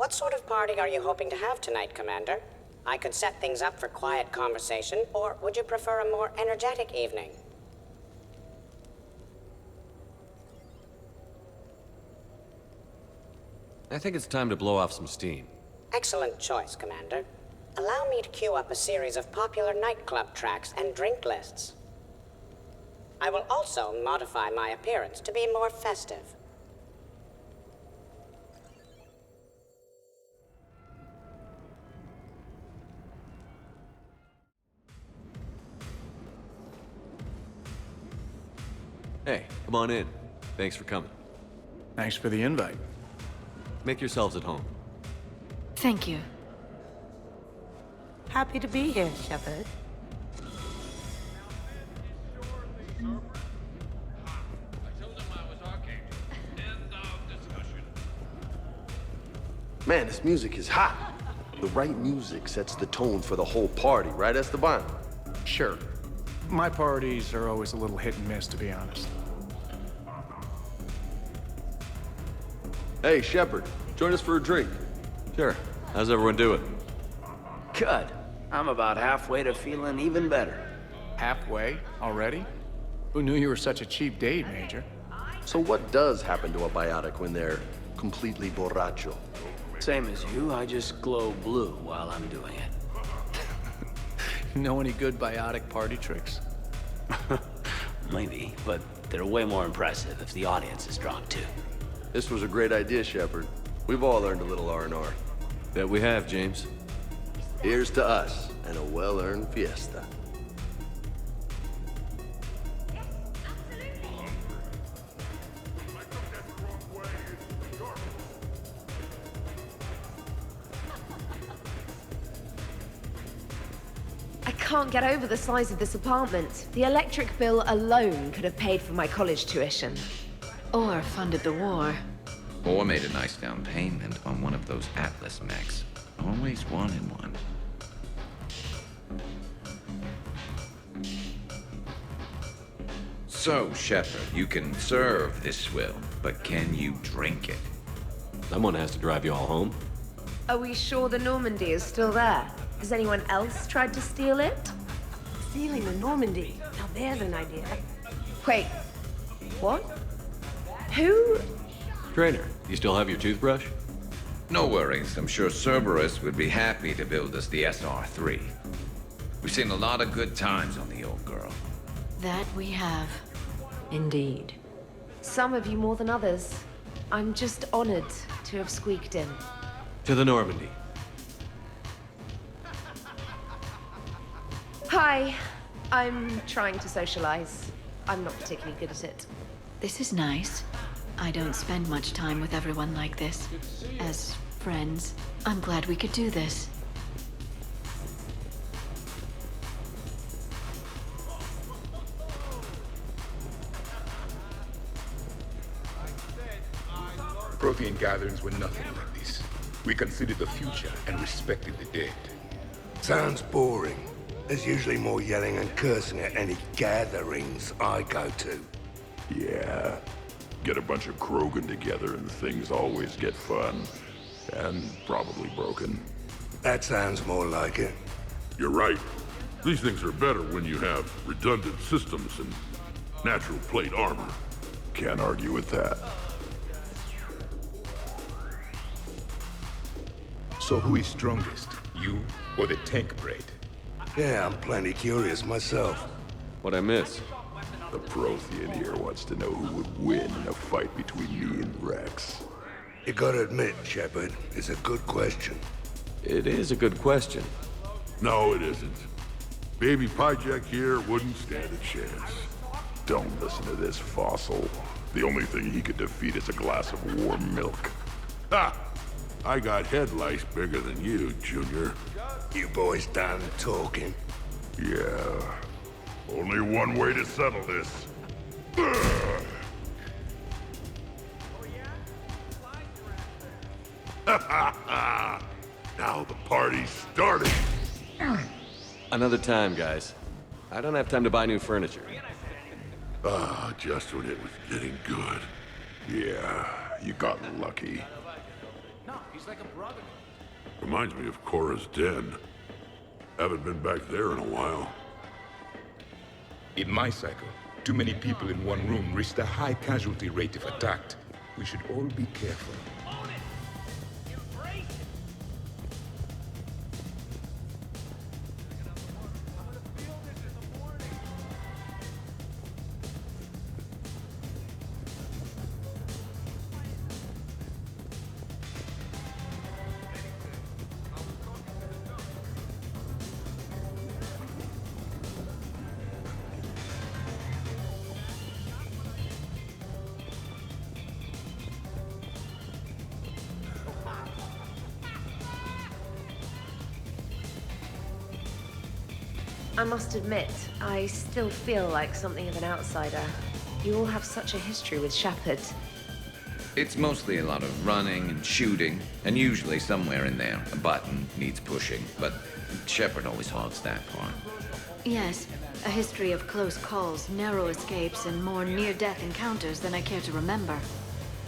What sort of party are you hoping to have tonight, Commander? I could set things up for quiet conversation, or would you prefer a more energetic evening? I think it's time to blow off some steam. Excellent choice, Commander. Allow me to queue up a series of popular nightclub tracks and drink lists. I will also modify my appearance to be more festive. Hey, come on in. Thanks for coming. Thanks for the invite. Make yourselves at home. Thank you. Happy to be here, Shepard. Man, this music is hot. The right music sets the tone for the whole party, right, Esteban? Sure. My parties are always a little hit and miss, to be honest. Hey, Shepard, join us for a drink. Sure. How's everyone doing? Good. I'm about halfway to feeling even better. Halfway? Already? Who knew you were such a cheap date, Major? So what does happen to a biotic when they're completely borracho? Same as you, I just glow blue while I'm doing it. Know any good biotic party tricks? Maybe, but they're way more impressive if the audience is drunk too. This was a great idea, Shepard. We've all learned a little R&R. Bet we have, James. Here's to us, and a well-earned fiesta. I can't get over the size of this apartment. The electric bill alone could have paid for my college tuition. Or funded the war. Or made a nice down payment on one of those Atlas mechs. Always wanted one. So, Shepard, you can serve this swill, but can you drink it? Someone has to drive you all home. Are we sure the Normandy is still there? Has anyone else tried to steal it? Stealing the Normandy. Now there's an idea. Wait, what? Who? Trainer, you still have your toothbrush? No worries. I'm sure Cerberus would be happy to build us the SR-3. We've seen a lot of good times on the old girl. That we have. Indeed. Some of you more than others. I'm just honored to have squeaked in. To the Normandy. Hi. I'm trying to socialize. I'm not particularly good at it. This is nice. I don't spend much time with everyone like this. As friends, I'm glad we could do this. Prothean gatherings were nothing like this. We considered the future and respected the dead. Sounds boring. There's usually more yelling and cursing at any gatherings I go to. Yeah. Get a bunch of Krogan together and things always get fun. And probably broken. That sounds more like it. You're right. These things are better when you have redundant systems and natural plate armor. Can't argue with that. So who is strongest? You or the tank braid? Yeah, I'm plenty curious myself. What'd I miss? The Prothean here wants to know who would win in a fight between me and Rex. You gotta admit, Shepard, it's a good question. It is a good question. No, it isn't. Baby Pyjak here wouldn't stand a chance. Don't listen to this fossil. The only thing he could defeat is a glass of warm milk. Ha! I got head lice bigger than you, Junior. You boys done talking? Yeah. Only one way to settle this. Now the party's started. Another time, guys. I don't have time to buy new furniture. Ah, just when it was getting good. Yeah, you got lucky. Reminds me of Cora's den. Haven't been back there in a while. In my cycle, too many people in one room risk a high casualty rate if attacked. We should all be careful. I must admit, I still feel like something of an outsider. You all have such a history with Shepard. It's mostly a lot of running and shooting, and usually somewhere in there, a button needs pushing, but Shepard always hogs that part. Yes, a history of close calls, narrow escapes, and more near-death encounters than I care to remember.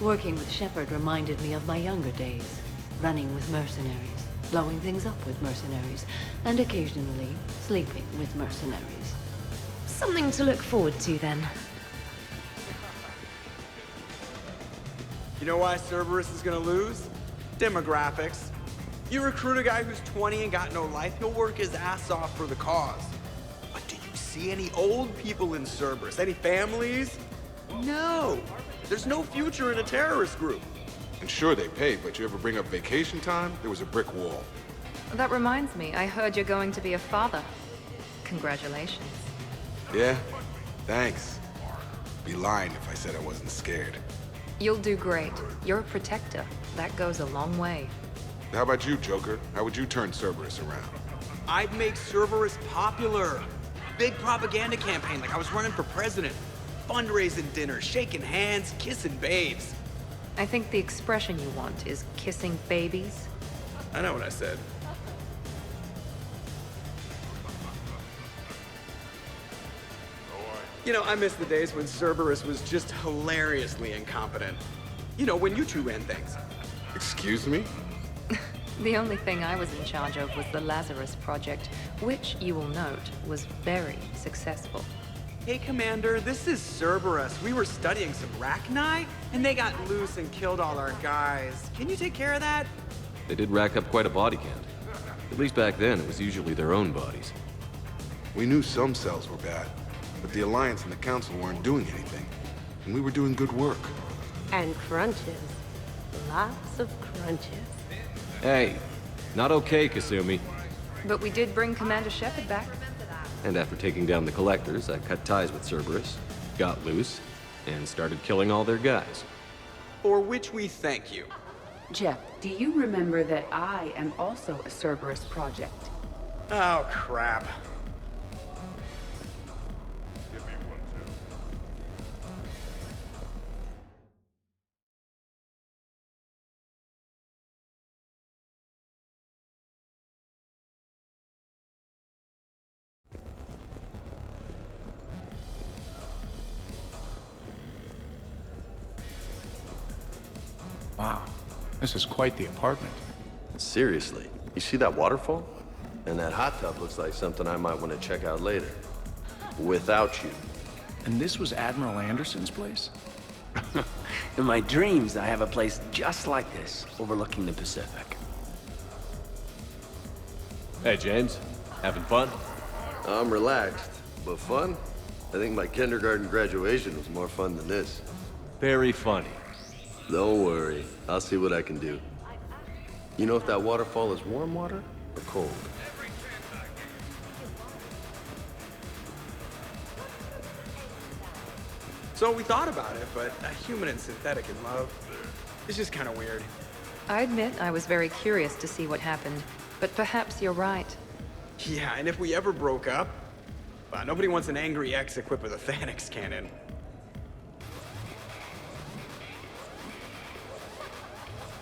Working with Shepard reminded me of my younger days. Running with mercenaries, blowing things up with mercenaries, and occasionally sleeping with mercenaries. Something to look forward to, then. You know why Cerberus is gonna lose? Demographics. You recruit a guy who's 20 and got no life, he'll work his ass off for the cause. But do you see any old people in Cerberus? Any families? No. There's no future in a terrorist group. And sure, they pay, but you ever bring up vacation time, there was a brick wall. That reminds me, I heard you're going to be a father. Congratulations. Yeah? Thanks. Be lying if I said I wasn't scared. You'll do great. You're a protector. That goes a long way. How about you, Joker? How would you turn Cerberus around? I'd make Cerberus popular. Big propaganda campaign like I was running for president. Fundraising dinner, shaking hands, kissing babes. I think the expression you want is kissing babies. I know what I said. You know, I miss the days when Cerberus was just hilariously incompetent. You know, when you two ran things. Excuse me? The only thing I was in charge of was the Lazarus Project, which, you will note, was very successful. Hey, Commander, this is Cerberus. We were studying some Rachni, and they got loose and killed all our guys. Can you take care of that? They did rack up quite a body count. At least back then, it was usually their own bodies. We knew some cells were bad, but the Alliance and the Council weren't doing anything. And we were doing good work. And crunches. Lots of crunches. Hey, not okay, Kasumi. But we did bring Commander Shepard back. And after taking down the Collectors, I cut ties with Cerberus, got loose, and started killing all their guys. For which we thank you. Jeff, do you remember that I am also a Cerberus project? Oh, crap. Wow, this is quite the apartment. Seriously, you see that waterfall? And that hot tub looks like something I might want to check out later. Without you. And this was Admiral Anderson's place? In my dreams, I have a place just like this, overlooking the Pacific. Hey, James. Having fun? I'm relaxed, but fun? I think my kindergarten graduation was more fun than this. Very funny. Don't worry, I'll see what I can do. You know if that waterfall is warm water or cold? So we thought about it, but a human and synthetic in love, it's just kind of weird. I admit I was very curious to see what happened, but perhaps you're right. Yeah, and if we ever broke up, nobody wants an angry ex equipped with a Thanix cannon.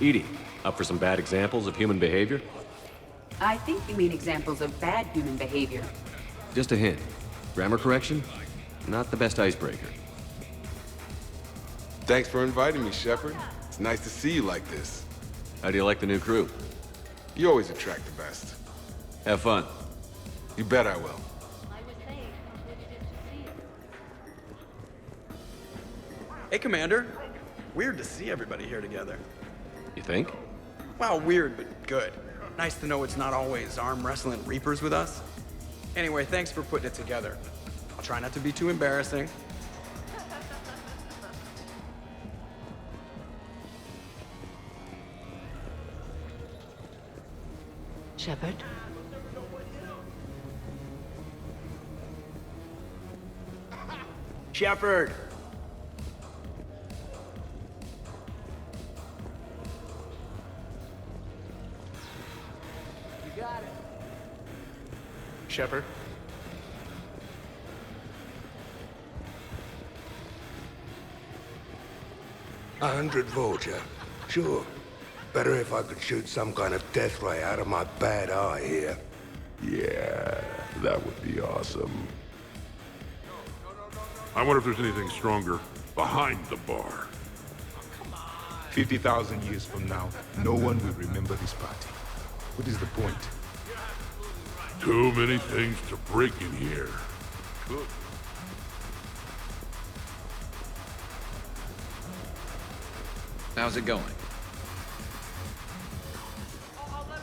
Edie, up for some bad examples of human behavior? I think you mean examples of bad human behavior. Just a hint. Grammar correction? Not the best icebreaker. Thanks for inviting me, Shepard. It's nice to see you like this. How do you like the new crew? You always attract the best. Have fun. You bet I will. Hey, Commander. Weird to see everybody here together. You think? Well, weird, but good. Nice to know it's not always arm wrestling Reapers with us. Anyway, thanks for putting it together. I'll try not to be too embarrassing. Shepard? Shepard! You got it. Shepard? A 100 Vulture. Sure. Better if I could shoot some kind of death ray out of my bad eye here. Yeah, that would be awesome. I wonder if there's anything stronger behind the bar. 50,000 years from now, no one will remember this party. What is the point? Too many things to break in here. Good. How's it going?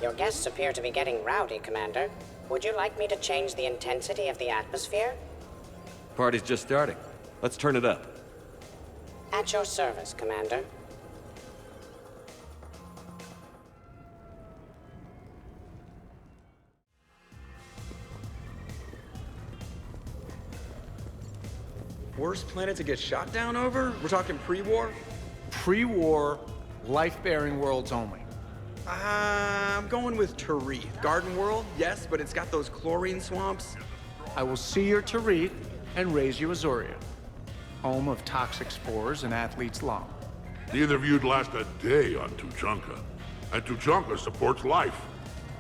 Your guests appear to be getting rowdy, Commander. Would you like me to change the intensity of the atmosphere? Party's just starting. Let's turn it up. At your service, Commander. Worst planet to get shot down over? We're talking pre-war? Pre-war, life-bearing worlds only. I'm going with Tarith. Garden World, yes, but it's got those chlorine swamps. I will see your Tarith and raise you Azuria, home of toxic spores and athlete's lung. Neither of you'd last a day on Tuchanka. And Tuchanka supports life.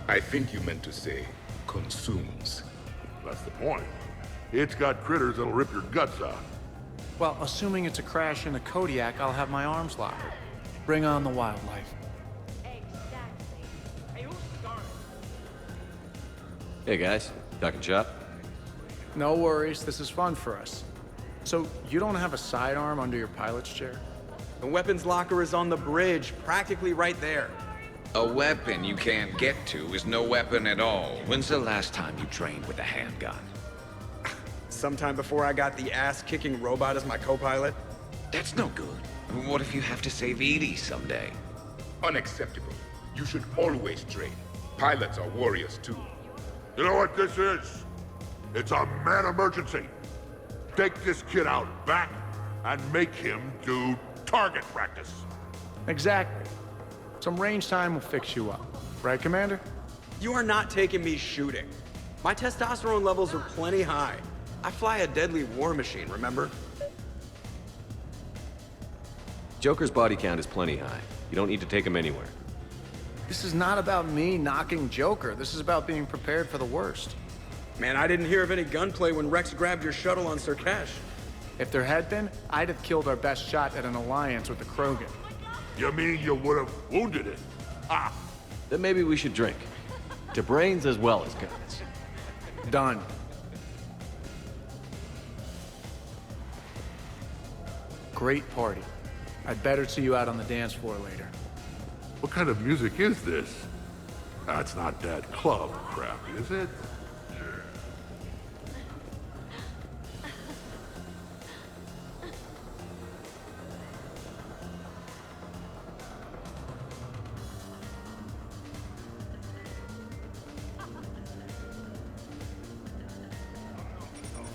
I think you meant to say consumes. That's the point. It's got critters that'll rip your guts out. Well, assuming it's a crash in the Kodiak, I'll have my arms locked. Bring on the wildlife. Hey guys, talking shop? No worries, this is fun for us. So, you don't have a sidearm under your pilot's chair? The weapons locker is on the bridge, practically right there. A weapon you can't get to is no weapon at all. When's the last time you trained with a handgun? Sometime before I got the ass-kicking robot as my co-pilot. That's no good. What if you have to save Edie someday? Unacceptable. You should always train. Pilots are warriors too. You know what this is? It's a mad emergency. Take this kid out back and make him do target practice. Exactly. Some range time will fix you up. Right, Commander? You are not taking me shooting. My testosterone levels are plenty high. I fly a deadly war machine, remember? Joker's body count is plenty high. You don't need to take him anywhere. This is not about me knocking Joker. This is about being prepared for the worst. Man, I didn't hear of any gunplay when Rex grabbed your shuttle on Sirkesh. If there had been, I'd have killed our best shot at an alliance with the Krogan. You mean you would have wounded it? Ah! Then maybe we should drink. To brains as well as guns. Done. Great party. I'd better see you out on the dance floor later. What kind of music is this? That's not that club crap, is it?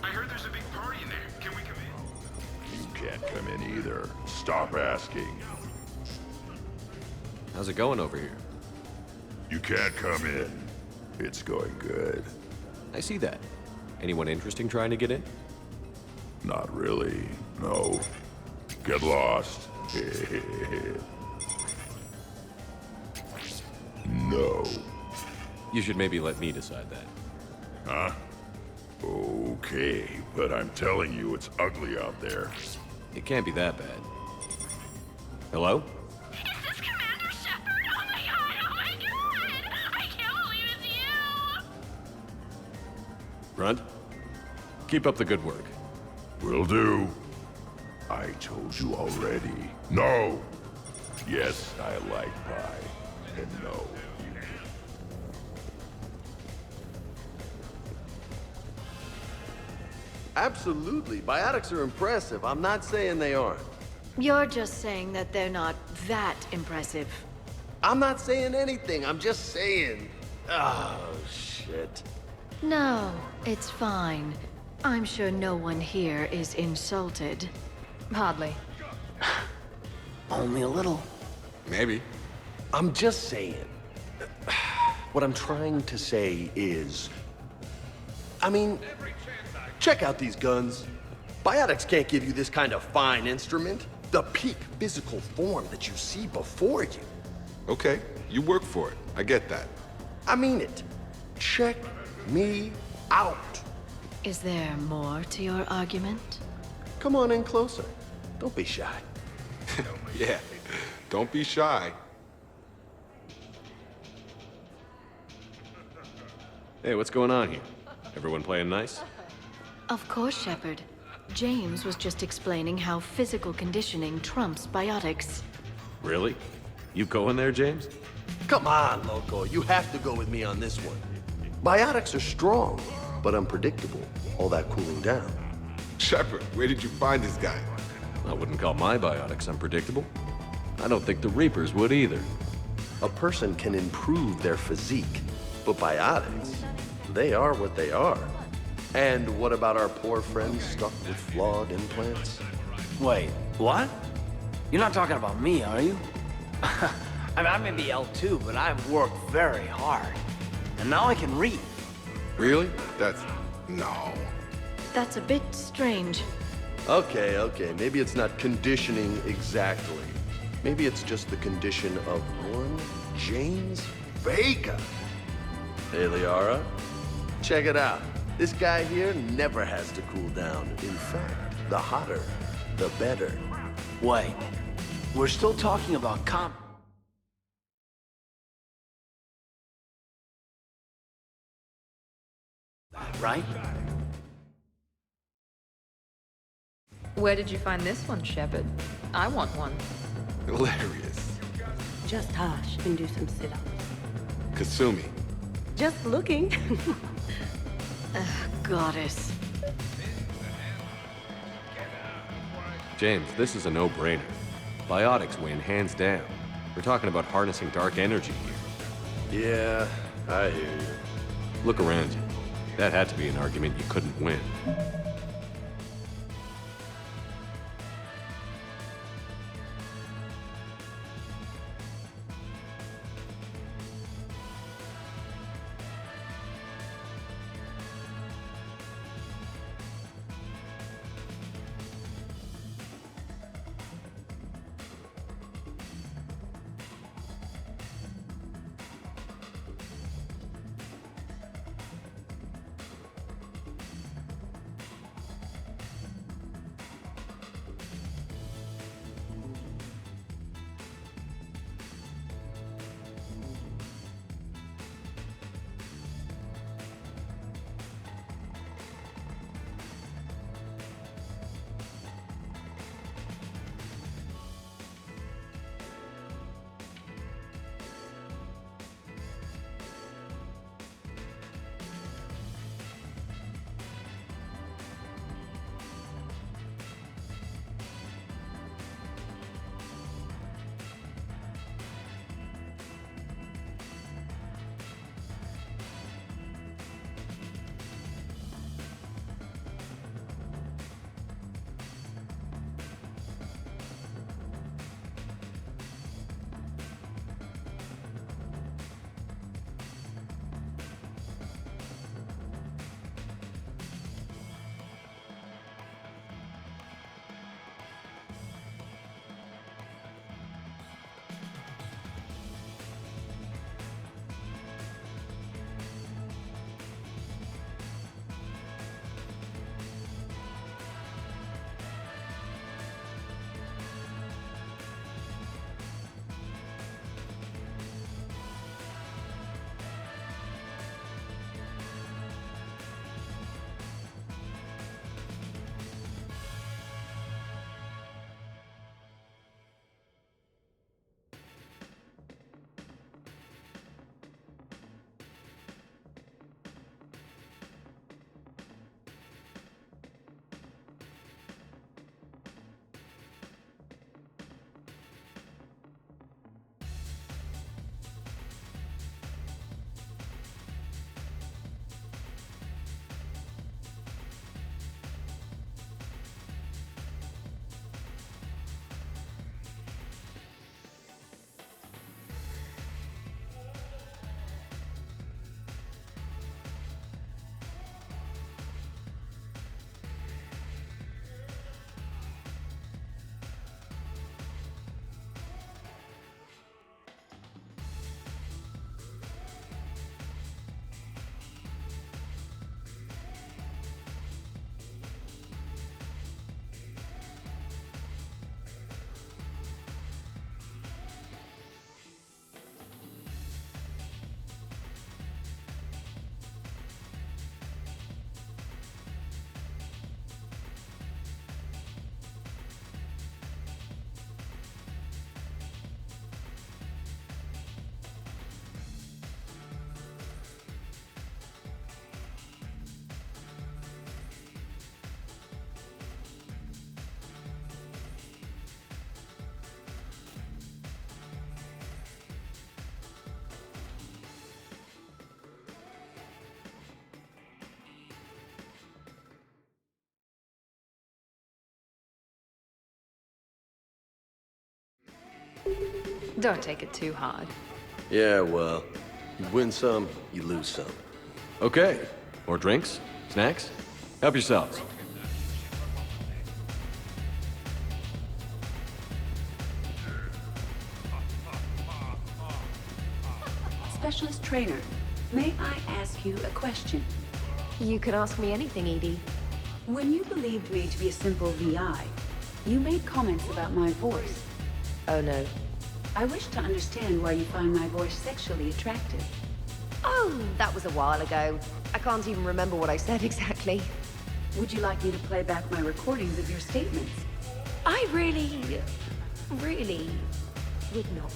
I heard there's a big party in there. Can we come in? You can't come in either. Stop asking. How's it going over here? You can't come in. It's going good. I see that. Anyone interesting trying to get in? Not really. No. Get lost. No. You should maybe let me decide that. Huh? Okay, but I'm telling you, it's ugly out there. It can't be that bad. Hello? Is this Commander Shepard on the Grunt, keep up the good work. Will do. I told you already. No! Yes, I like pie. And no, you don't. Absolutely. Biotics are impressive. I'm not saying they aren't. You're just saying that they're not that impressive. I'm not saying anything. I'm just saying. Oh, shit. No, it's fine. I'm sure no one here is insulted. Hardly. Only a little. Maybe. I'm just saying. What I'm trying to say is... I mean, check out these guns. Biotics can't give you this kind of fine instrument. The peak physical form that you see before you. Okay, you work for it. I get that. I mean it. Check me out. Is there more to your argument? Come on in closer. Don't be shy. Yeah, don't be shy. Hey, what's going on here? Everyone playing nice? Of course, Shepard. James was just explaining how physical conditioning trumps biotics. Really? You going there, James? Come on, Loco. You have to go with me on this one. Biotics are strong, but unpredictable. All that cooling down. Shepard, where did you find this guy? I wouldn't call my biotics unpredictable. I don't think the Reapers would either. A person can improve their physique, but biotics, they are what they are. And what about our poor friends stuck with flawed implants? Wait, what? You're not talking about me, are you? I mean, I may be L2, but I've worked very hard. And now I can read. Really? That's... no. That's a bit strange. Okay, maybe it's not conditioning exactly. Maybe it's just the condition of one James Vega. Hey, Liara, check it out. This guy here never has to cool down. In fact, the hotter, the better. Wait, we're still talking about right? Where did you find this one, Shepard? I want one. Hilarious. Just hush and do some sit-ups. Kasumi. Just looking. Goddess. James, this is a no-brainer. Biotics win, hands down. We're talking about harnessing dark energy here. Yeah, I hear you. Look around you. That had to be an argument you couldn't win. Don't take it too hard. Yeah, well, you win some, you lose some. Okay. More drinks? Snacks? Help yourselves. Specialist trainer, may I ask you a question? You can ask me anything, Edie. When you believed me to be a simple VI, you made comments about my voice. Oh no. I wish to understand why you find my voice sexually attractive. Oh, that was a while ago. I can't even remember what I said exactly. Would you like me to play back my recordings of your statements? I really would not.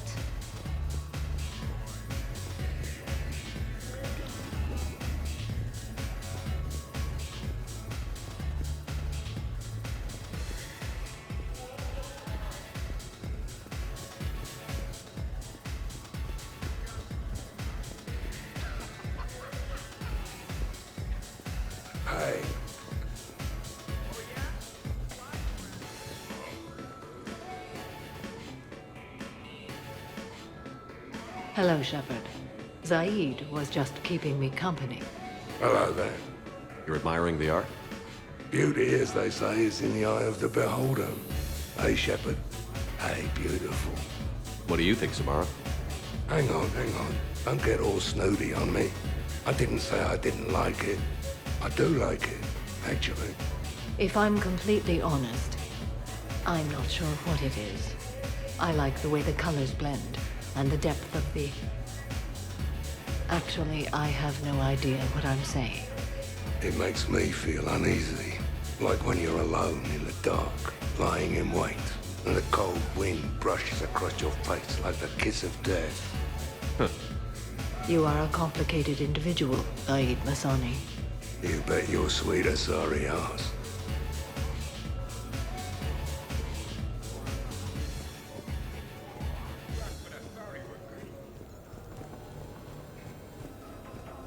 Hey. Hello, Shepard. Zaid was just keeping me company. Hello there. You're admiring the art? Beauty, as they say, is in the eye of the beholder. Hey, Shepard. Hey, beautiful. What do you think, Samara? Hang on. Don't get all snooty on me. I didn't say I didn't like it. I do like it, actually. If I'm completely honest, I'm not sure what it is. I like the way the colors blend, and the depth of the... Actually, I have no idea what I'm saying. It makes me feel uneasy. Like when you're alone in the dark, lying in wait, and the cold wind brushes across your face like the kiss of death. You are a complicated individual, Zaid Masani. You bet your sweeter sorry ass.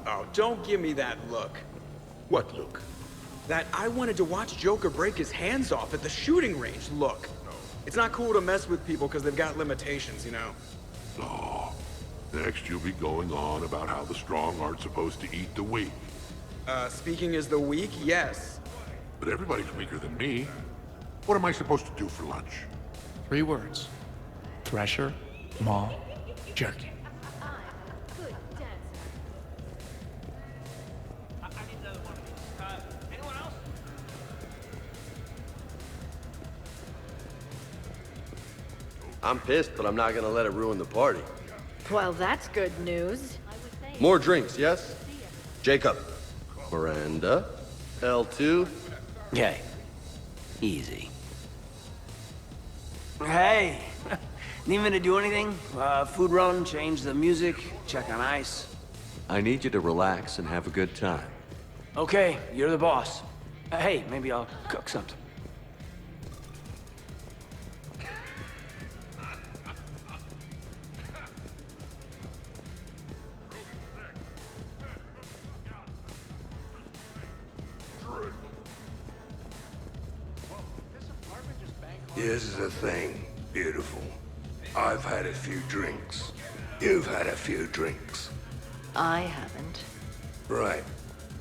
Oh, don't give me that look. What look? That I wanted to watch Joker break his hands off at the shooting range look. It's not cool to mess with people because they've got limitations, you know? Oh, next you'll be going on about how the strong aren't supposed to eat the weak. Speaking as the weak, yes. But everybody's weaker than me. What am I supposed to do for lunch? 3 words. Thresher, Maul, Jerky. I'm pissed, but I'm not gonna let it ruin the party. Well, that's good news. More drinks, yes? Jacob. Miranda. L2. Okay. Easy. Hey! Need me to do anything? Food run, change the music, check on ice? I need you to relax and have a good time. Okay, you're the boss. Hey, maybe I'll cook something. Here's the thing, beautiful. I've had a few drinks. You've had a few drinks. I haven't. Right.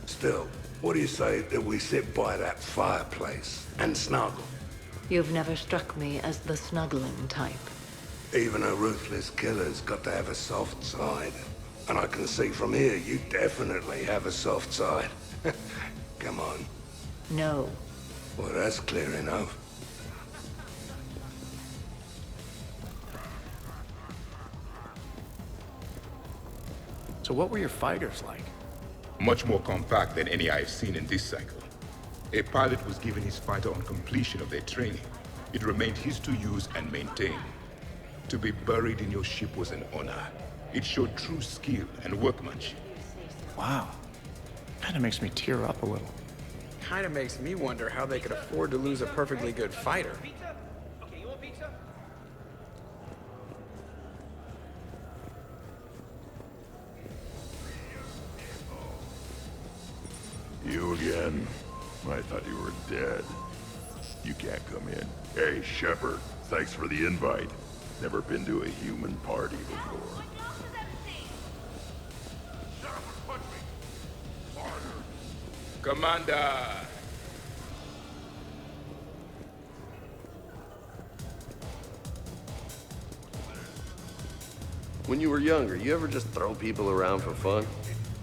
Still, what do you say that we sit by that fireplace and snuggle? You've never struck me as the snuggling type. Even a ruthless killer's got to have a soft side. And I can see from here you definitely have a soft side. Come on. No. Well, that's clear enough. So what were your fighters like? Much more compact than any I've seen in this cycle. A pilot was given his fighter on completion of their training. It remained his to use and maintain. To be buried in your ship was an honor. It showed true skill and workmanship. Wow. Kinda makes me tear up a little. Kinda makes me wonder how they could afford to lose a perfectly good fighter. You again? I thought you were dead. You can't come in. Hey, Shepard, thanks for the invite. Never been to a human party before. Commander! When you were younger, you ever just throw people around for fun?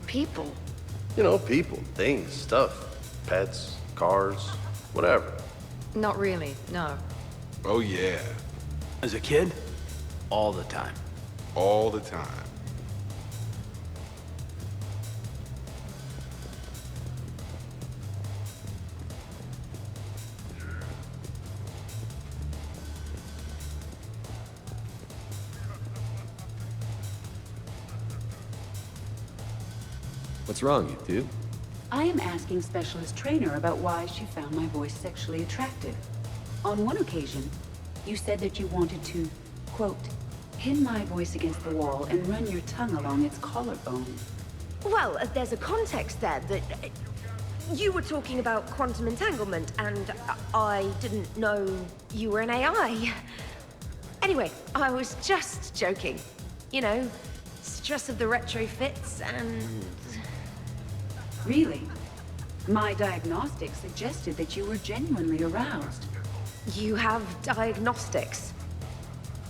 People? You know, people, things, stuff. Pets, cars, whatever. Not really, no. Oh, yeah. As a kid, all the time. All the time. What's wrong, you two? I am asking Specialist Trainer about why she found my voice sexually attractive. On one occasion, you said that you wanted to, quote, pin my voice against the wall and run your tongue along its collarbone. Well, there's a context there that... you were talking about quantum entanglement, and I didn't know you were an AI. Anyway, I was just joking. You know, stress of the retrofits and... Really? My diagnostics suggested that you were genuinely aroused. You have diagnostics.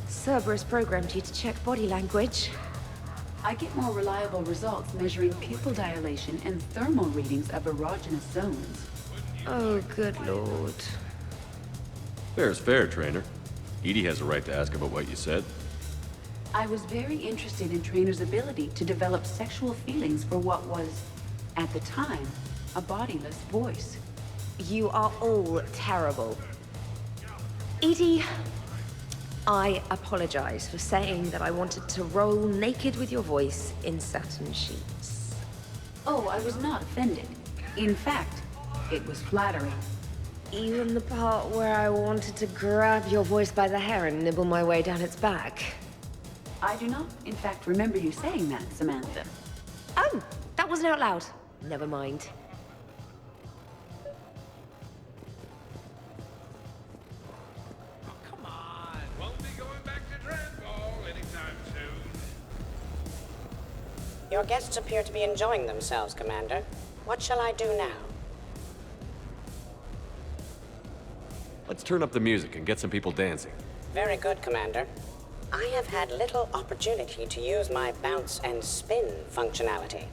Cerberus programmed you to check body language. I get more reliable results measuring pupil dilation and thermal readings of erogenous zones. Oh, good lord. Fair is fair, Trainer. Edie has a right to ask about what you said. I was very interested in Trainer's ability to develop sexual feelings for what was, at the time, a bodiless voice. You are all terrible. Edie, I apologize for saying that I wanted to roll naked with your voice in satin sheets. Oh, I was not offended. In fact, it was flattering. Even the part where I wanted to grab your voice by the hair and nibble my way down its back. I do not, in fact, remember you saying that, Samantha. Oh, that wasn't out loud. Never mind. Come on, won't be going back to Dreadball anytime soon. Your guests appear to be enjoying themselves, Commander. What shall I do now? Let's turn up the music and get some people dancing. Very good, Commander. I have had little opportunity to use my bounce and spin functionality.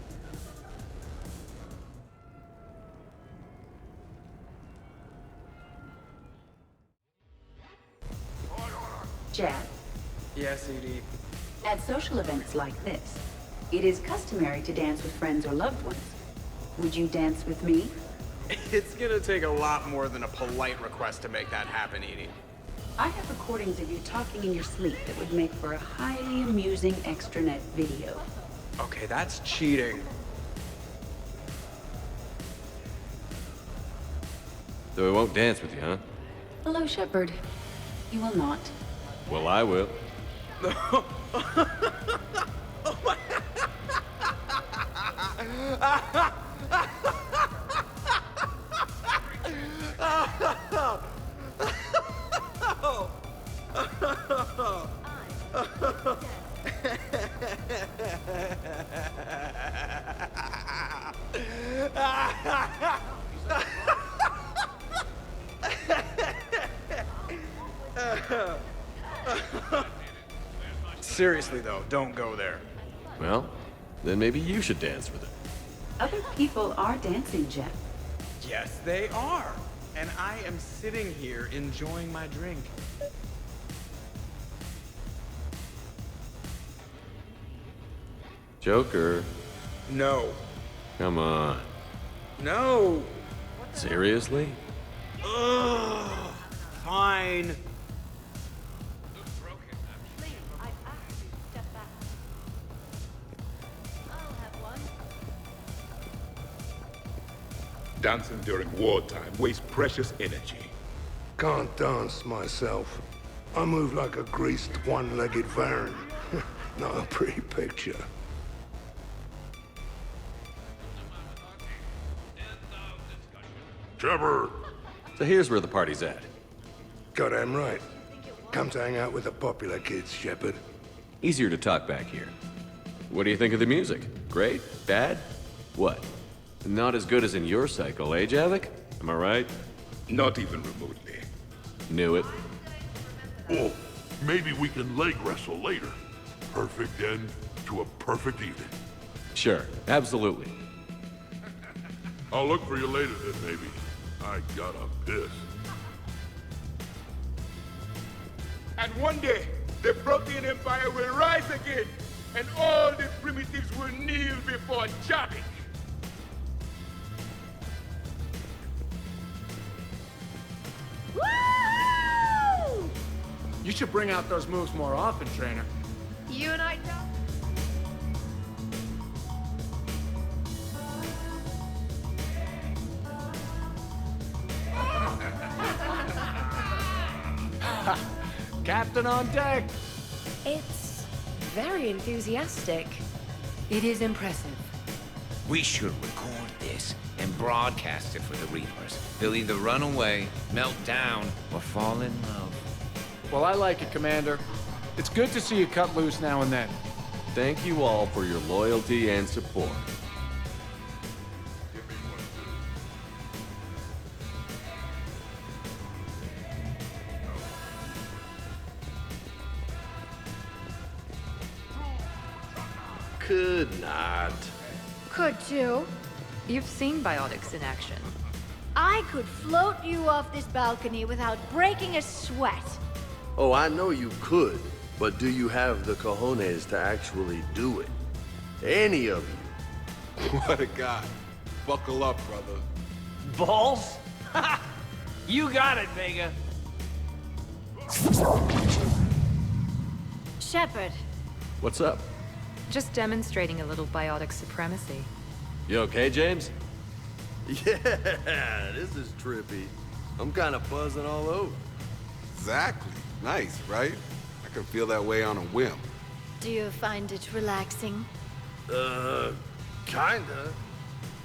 Jack, Yes, Edie. at social events like this, it is customary to dance with friends or loved ones. Would you dance with me? It's gonna take a lot more than a polite request to make that happen, Edie. I have recordings of you talking in your sleep that would make for a highly amusing extranet video. Okay, that's cheating. So we won't dance with you, huh? Hello, Shepard. You will not. Well, I will. Seriously, though, don't go there. Well, then maybe you should dance with it. Other people are dancing, Jeff. Yes, they are. And I am sitting here enjoying my drink. Joker, No. come on. No. Seriously? Ugh. Fine. Dancing during wartime wastes precious energy. Can't dance myself. I move like a greased one-legged Varan. Not a pretty picture. Shepard! So here's where the party's at. Goddamn right. Come to hang out with the popular kids, Shepard. Easier to talk back here. What do you think of the music? Great? Bad? What? Not as good as in your cycle, eh, Javik? Am I right? Not even remotely. Knew it. Oh, maybe we can leg wrestle later. Perfect end to a perfect evening. Sure, absolutely. I'll look for you later then, maybe. I gotta piss. And one day, the Protean Empire will rise again, and all the primitives will kneel before Javik. Woo! You should bring out those moves more often, trainer. You and I don't. Captain on deck! It's very enthusiastic. It is impressive. We should record this and broadcast it for the Reapers. They'll either run away, melt down, or fall in love. Well, I like it, Commander. It's good to see you cut loose now and then. Thank you all for your loyalty and support. Could not. Could too. You've seen biotics in action. I could float you off this balcony without breaking a sweat. Oh, I know you could, but do you have the cojones to actually do it? Any of you? What a guy. Buckle up, brother. Balls? You got it, Vega. Shepard. What's up? Just demonstrating a little biotic supremacy. You okay, James? Yeah, this is trippy. I'm kind of buzzing all over. Exactly. Nice, right? I can feel that way on a whim. Do you find it relaxing? Kinda.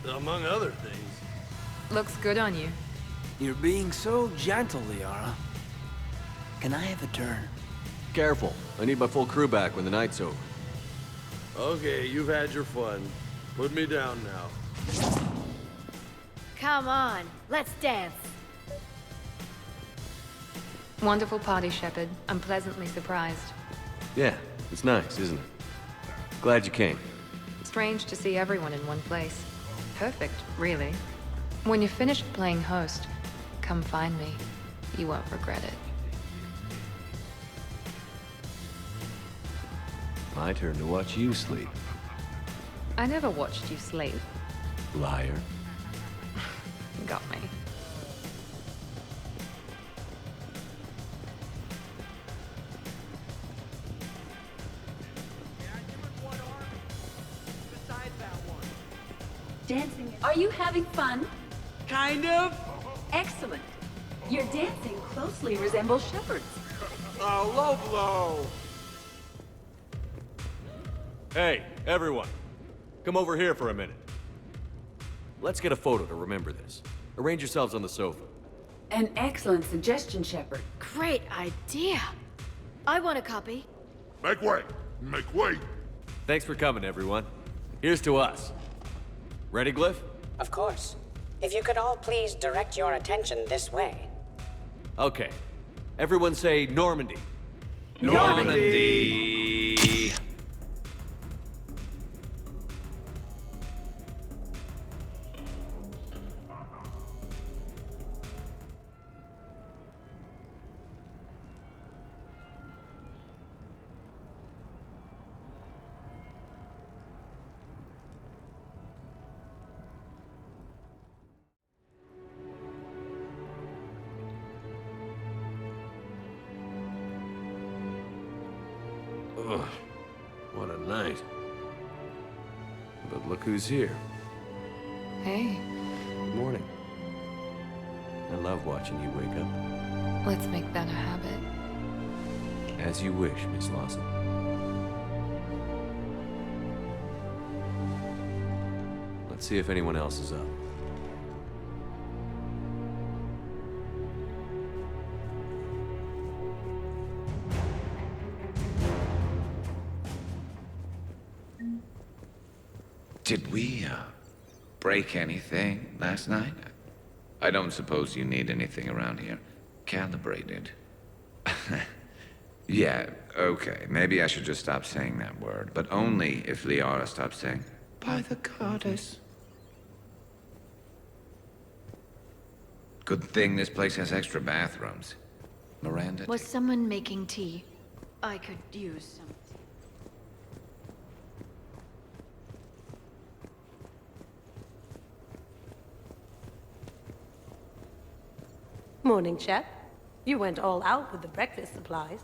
Among other things. Looks good on you. You're being so gentle, Liara. Can I have a turn? Careful. I need my full crew back when the night's over. Okay, you've had your fun. Put me down now. Come on, let's dance. Wonderful party, Shepard. I'm pleasantly surprised. Yeah, it's nice, isn't it? Glad you came. Strange to see everyone in one place. Perfect, really. When you're finished playing host, come find me. You won't regret it. My turn to watch you sleep. I never watched you sleep. Liar. Got me. Dancing. Are you having fun? Kind of. Excellent. Your dancing closely resembles Shepard's. Oh, low blow. Hey, everyone. Come over here for a minute. Let's get a photo to remember this. Arrange yourselves on the sofa. An excellent suggestion, Shepard. Great idea. I want a copy. Make way! Make way! Thanks for coming, everyone. Here's to us. Ready, Glyph? Of course. If you could all please direct your attention this way. Okay. Everyone say Normandy. Normandy! Ugh, what a night. But look who's here. Hey, Good morning. I love watching you wake up. let's make that a habit. As you wish, Miss Lawson. Let's see if anyone else is up. Did we, break anything last night? I don't suppose you need anything around here calibrated. Yeah, okay. Maybe I should just stop saying that word, but only if Liara stops saying, "By the goddess." Good thing this place has extra bathrooms. Miranda, Was someone making tea? I could use some. Morning, chef. You went all out with the breakfast supplies.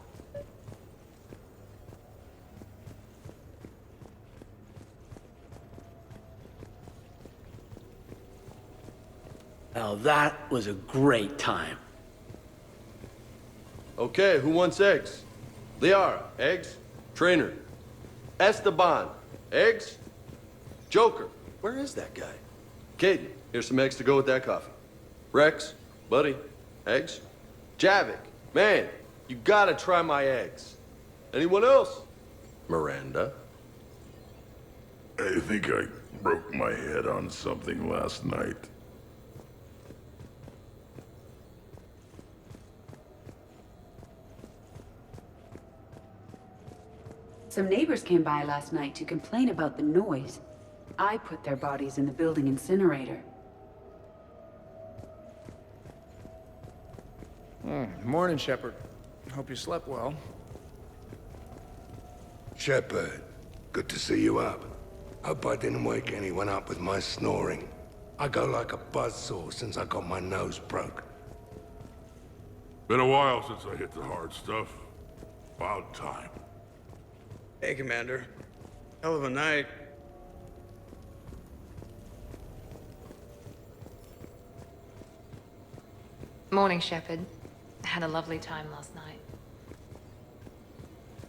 Now that was a great time. Okay, who wants eggs? Liara, eggs? Trainer. Esteban, eggs? Joker, where is that guy? Caden, here's some eggs to go with that coffee. Rex, buddy, eggs? Javik, man, you gotta try my eggs. Anyone else? Miranda. I think I broke my head on something last night. Some neighbors came by last night to complain about the noise. I put their bodies in the building incinerator. Morning, Shepard. Hope you slept well. Shepard, good to see you up. Hope I didn't wake anyone up with my snoring. I go like a buzzsaw since I got my nose broke. Been a while since I hit the hard stuff. About time. Hey, Commander. Hell of a night. Morning, Shepard. Had a lovely time last night.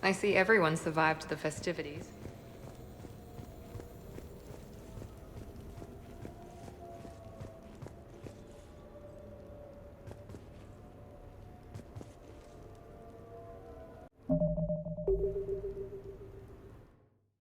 I see everyone survived the festivities.